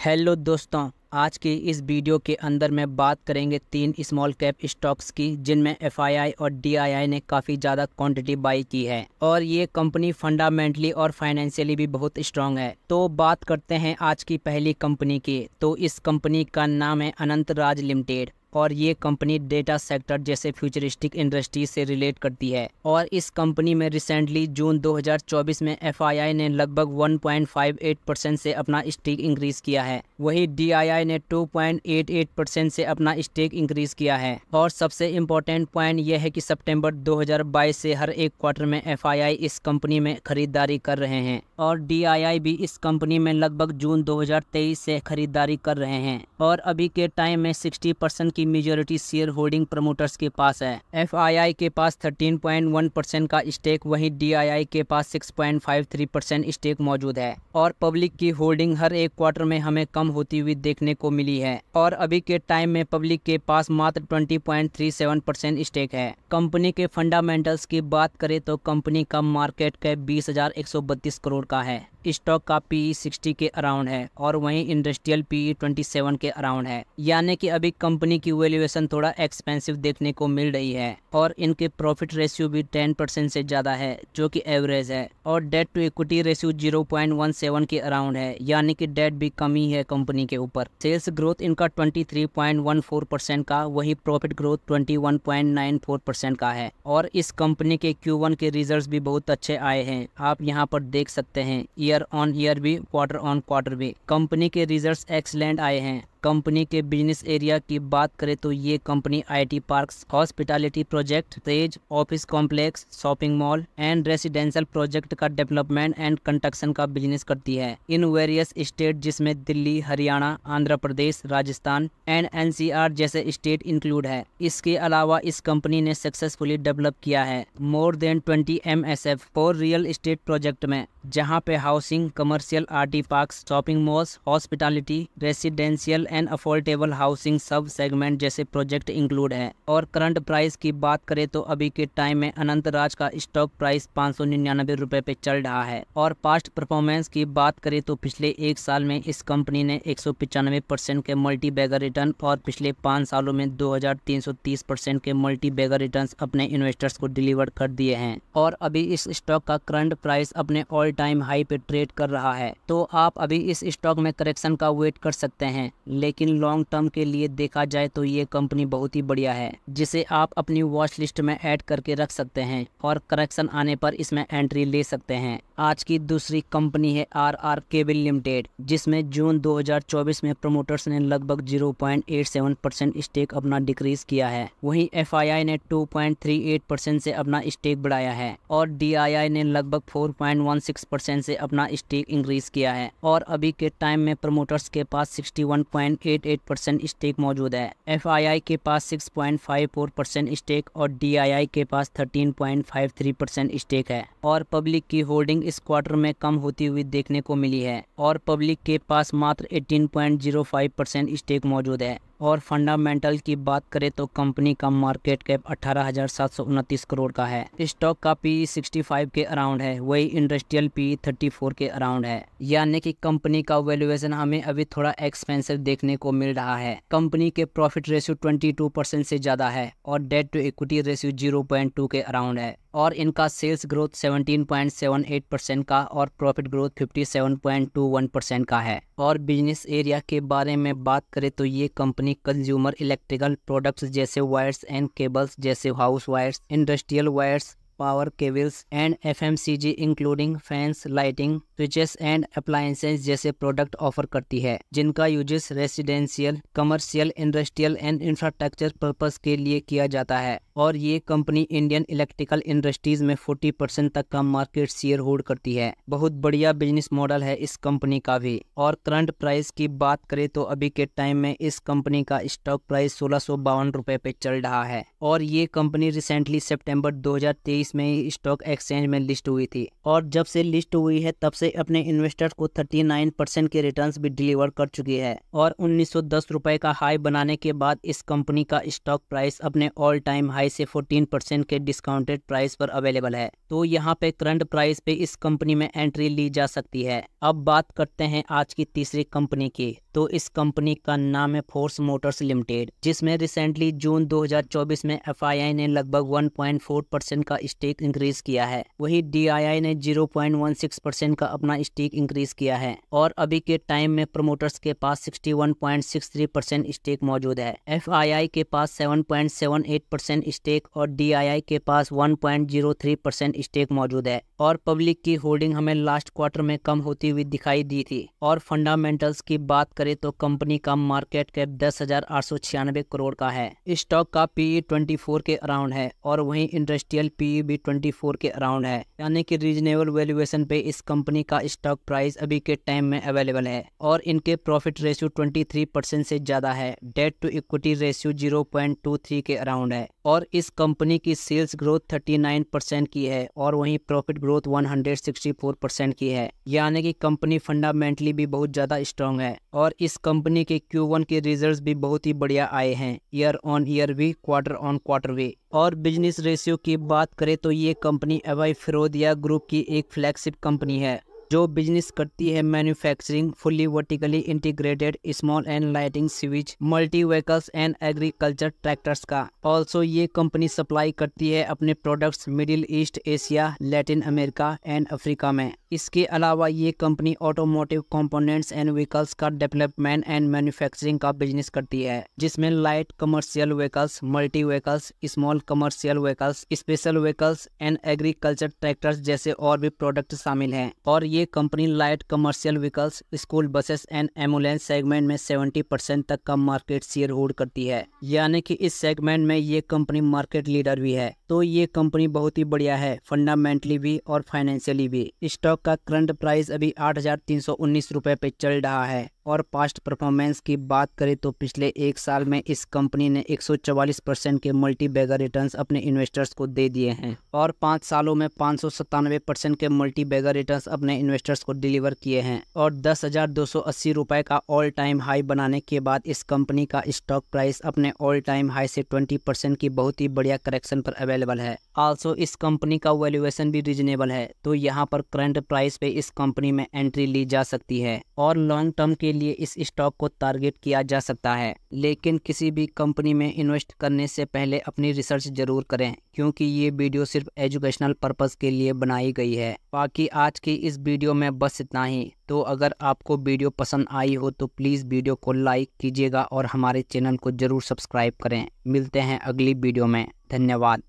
Hello दोस्तों, आज की इस वीडियो के अंदर मैं बात करेंगे 3 स्मॉल कैप स्टॉक्स की जिनमें एफआईआई और डीआईआई ने काफ़ी ज़्यादा क्वांटिटी बाई की है और ये कंपनी फंडामेंटली और फाइनेंशियली भी बहुत स्ट्रांग है। तो बात करते हैं आज की पहली कंपनी की। तो इस कंपनी का नाम है अनंत राज लिमिटेड और ये कंपनी डेटा सेक्टर जैसे फ्यूचरिस्टिक इंडस्ट्री से रिलेट करती है। और इस कंपनी में रिसेंटली जून 2024 में एफआईआई ने लगभग 1.58% से अपना स्टेक इंक्रीज किया है, वही डीआईआई ने 2.88% से अपना स्टेक इंक्रीज किया है। और सबसे इम्पोर्टेंट पॉइंट यह है कि सितंबर 2022 से हर एक क्वार्टर में एफआईआई इस कंपनी में खरीदारी कर रहे हैं और डीआईआई भी इस कंपनी में लगभग जून 2023 से खरीदारी कर रहे हैं। और अभी के टाइम में 60% की मेजॉरिटी शेयर होल्डिंग प्रमोटर्स के पास है। एफआईआई के पास 13.1% का स्टेक, वहीं डीआईआई के पास 6.53% स्टेक मौजूद है। और पब्लिक की होल्डिंग हर एक क्वार्टर में हमें कम होती हुई देखने को मिली है और अभी के टाइम में पब्लिक के पास मात्र 20.37% स्टेक है। कंपनी के फंडामेंटल्स की बात करें तो कंपनी का मार्केट कैप 20,132 करोड़ का है। स्टॉक का पीई 60 के अराउंड है और वहीं इंडस्ट्रियल पीई 27 के अराउंड है, यानी कि अभी कंपनी की वैल्यूएशन थोड़ा एक्सपेंसिव देखने को मिल रही है। और इनके प्रॉफिट रेशियो भी 10% से ज़्यादा है जो कि एवरेज है। और डेट टू इक्विटी रेशियो 0.17 के अराउंड है, यानी कि डेट भी कम ही है कंपनी के ऊपर। सेल्स ग्रोथ इनका 23.14% का, वही प्रॉफिट ग्रोथ 21.94% का है। और इस कंपनी के Q1 के रिजल्ट्स भी बहुत अच्छे आए हैं, आप यहाँ पर देख सकते हैं। ईयर ऑन ईयर भी, क्वार्टर ऑन क्वार्टर भी कंपनी के रिजल्ट्स एक्सीलेंट आए हैं। कंपनी के बिजनेस एरिया की बात करें तो ये company IT parks, hospitality project, Tej office complex, shopping mall and residential project का डेवलपमेंट एंड कंस्ट्रक्शन का बिजनेस करती है इन वेरियस स्टेट, जिसमें दिल्ली, हरियाणा, आंध्र प्रदेश, राजस्थान एंड एनसीआर जैसे स्टेट इंक्लूड है। इसके अलावा इस कंपनी ने सक्सेसफुली डेवलप किया है more than 20 MSF for real estate project में, जहां पे housing, commercial, RT parks, shopping malls, hospitality, residential and affordable housing सब सेगमेंट जैसे प्रोजेक्ट इंक्लूड है। और करंट प्राइस की बात करें तो अभी के टाइम में अनंत राज का स्टॉक प्राइस 599 रुपए पे चल रहा है। और पास्ट परफॉर्मेंस की बात करें तो पिछले एक साल में इस कंपनी ने 195% के मल्टी बैगर रिटर्न और पिछले 5 सालों में 2330% के मल्टी बैगर रिटर्न अपने इन्वेस्टर्स को डिलीवर कर दिए हैं। और अभी इस स्टॉक का करंट प्राइस अपने ऑल टाइम हाई पे ट्रेड कर रहा है, तो आप अभी इस स्टॉक में करेक्शन का वेट कर सकते हैं। लेकिन लॉन्ग टर्म के लिए देखा जाए तो ये कंपनी बहुत ही बढ़िया है, जिसे आप अपनी वॉच लिस्ट में ऐड करके रख सकते हैं और करेक्शन आने पर इसमें एंट्री ले सकते हैं। आज की दूसरी कंपनी है आरआर केबल लिमिटेड, जिसमें जून 2024 में प्रमोटर्स ने लगभग 0.87% स्टेक अपना डिक्रीज किया है, वहीं एफआईआई ने 2.38% से अपना स्टेक बढ़ाया है और डीआईआई ने लगभग 4.16% से अपना स्टेक इंक्रीज किया है। और अभी के टाइम में प्रमोटर्स के पास 61.88% स्टेक मौजूद है, एफआईआई के पास 6.54% स्टेक और डीआईआई के पास 13.53% स्टेक है। और पब्लिक की होल्डिंग इस क्वार्टर में कम होती हुई देखने को मिली है और पब्लिक के पास मात्र 18.05% स्टेक मौजूद है। और फंडामेंटल की बात करें तो कंपनी का मार्केट कैप 18,729 करोड़ का है। स्टॉक का पी 65 के अराउंड है, वही इंडस्ट्रियल पी 34 के अराउंड है, यानी कि कंपनी का वैल्यूएशन हमें अभी थोड़ा एक्सपेंसिव देखने को मिल रहा है। कंपनी के प्रॉफिट रेशियो 22% से ज़्यादा है और डेट टू इक्विटी रेशियो 0.2 के अराउंड है। और इनका सेल्स ग्रोथ 17.78% का और प्रॉफिट ग्रोथ 57.21% का है। और बिजनेस एरिया के बारे में बात करें तो ये कंपनी कंज्यूमर इलेक्ट्रिकल प्रोडक्ट्स जैसे वायर्स एंड केबल्स, जैसे house wires, industrial wires, power cables and FMCG including fans, lighting, switches and appliances जैसे प्रोडक्ट ऑफर करती है, जिनका uses residential, commercial, industrial and infrastructure purpose के लिए किया जाता है। और ये कंपनी इंडियन इलेक्ट्रिकल इंडस्ट्रीज में 40% तक का मार्केट शेयर होल्ड करती है। बहुत बढ़िया बिजनेस मॉडल है इस कंपनी का भी। और करंट प्राइस की बात करें तो अभी के टाइम में इस कंपनी का स्टॉक प्राइस 1652 रुपए पे चल रहा है। और ये कंपनी रिसेंटली सितंबर 2023 में ही स्टॉक एक्सचेंज में लिस्ट हुई थी और जब से लिस्ट हुई है तब से अपने इन्वेस्टर्स को 39% के रिटर्न्स भी डिलीवर कर चुकी है। और 1910 रुपए का हाई बनाने के बाद इस कंपनी का स्टॉक प्राइस अपने ऑल टाइम हाई से 14% के डिस्काउंटेड प्राइस पर अवेलेबल है। तो यहाँ पे करंट प्राइस पे इस कंपनी में एंट्री ली जा सकती है। अब बात करते हैं आज की तीसरी कंपनी की। तो इस कंपनी का नाम है फोर्स मोटर्स लिमिटेड, जिसमें रिसेंटली जून 2024 में FII ने लगभग 1.4% का स्टेक इंक्रीज किया है। वहीं DII ने 0.16% का अपना स्टेक इंक्रीज किया है और अभी के टाइम में प्रमोटर्स के पास 61.63% स्टेक मौजूद है। FII के पास 7.78% स्टेक और DII के पास 1.03% स्टेक मौजूद है और पब्लिक की होल्डिंग हमें लास्ट क्वार्टर में कम होती हुई दिखाई दी थी। और फंडामेंटल्स की बात करें तो कंपनी का मार्केट कैप 10,896 करोड़ का है। स्टॉक का PE 24 के अराउंड है और वहीं इंडस्ट्रियल PE भी 24 के अराउंड है, यानी कि रीजनेबल वैल्यूएशन पे इस कंपनी का स्टॉक प्राइस अभी के टाइम में अवेलेबल है। और इनके प्रॉफिट रेशियो 23% से ज्यादा है। डेट टू इक्विटी रेशियो 0.23 के अराउंड है और इस कंपनी की सेल्स ग्रोथ 39% की है और वहीं प्रॉफिट ग्रोथ 164% की है, यानी कि कंपनी फंडामेंटली भी बहुत ज़्यादा स्ट्रॉन्ग है। और इस कंपनी के Q1 के रिजल्ट्स भी बहुत ही बढ़िया आए हैं, ईयर ऑन ईयर भी, क्वार्टर ऑन क्वार्टर भी। और बिजनेस रेशियो की बात करें तो ये कंपनी एवाई फिरोदिया ग्रुप की एक फ्लैगशिप कंपनी है जो बिजनेस करती है manufacturing fully vertically integrated small and lighting switch multi vehicles and agriculture tractors का। ऑल्सो ये कंपनी सप्लाई करती है अपने products middle east, Asia, Latin America and Africa में। इसके अलावा ये company automotive components and vehicles का डेवलपमेंट एंड मैन्युफैक्चरिंग का बिजनेस करती है, जिसमें light commercial vehicles, multi vehicles, small commercial vehicles, special vehicles and agriculture tractors जैसे और भी प्रोडक्ट शामिल हैं। और ये company light commercial vehicles, school buses and ambulance segment में 70% तक का मार्केट शेयर होल्ड करती है, यानी कि इस सेगमेंट में ये कंपनी मार्केट लीडर भी है। तो ये कंपनी बहुत ही बढ़िया है, फंडामेंटली भी और फाइनेंशियली भी। स्टॉक का करंट प्राइस अभी 8,319 रुपये पे चल रहा है। और पास्ट परफॉर्मेंस की बात करें तो पिछले एक साल में इस कंपनी ने 144% के मल्टी बैगर रिटर्न्स अपने इन्वेस्टर्स को दे दिए हैं और 5 सालों में 597% के मल्टी बैगर रिटर्न्स अपने इन्वेस्टर्स को डिलीवर किए हैं। और 10,280 रुपये का ऑल टाइम हाई बनाने के बाद इस कंपनी का स्टॉक प्राइस अपने ऑल टाइम हाई से 20% की बहुत ही बढ़िया करेक्शन पर अवेलेबल है। आल्सो इस कंपनी का वैल्यूएशन भी रीजनेबल है, तो यहाँ पर करंट प्राइस पे इस कंपनी में एंट्री ली जा सकती है और लॉन्ग टर्म के लिए इस स्टॉक को टारगेट किया जा सकता है। लेकिन किसी भी कंपनी में इन्वेस्ट करने से पहले अपनी रिसर्च जरूर करें, क्योंकि ये वीडियो सिर्फ एजुकेशनल पर्पस के लिए बनाई गई है। बाकी आज की इस वीडियो में बस इतना ही। तो अगर आपको वीडियो पसंद आई हो तो प्लीज़ वीडियो को लाइक कीजिएगा और हमारे चैनल को जरूर सब्सक्राइब करें। मिलते हैं अगली वीडियो में। धन्यवाद।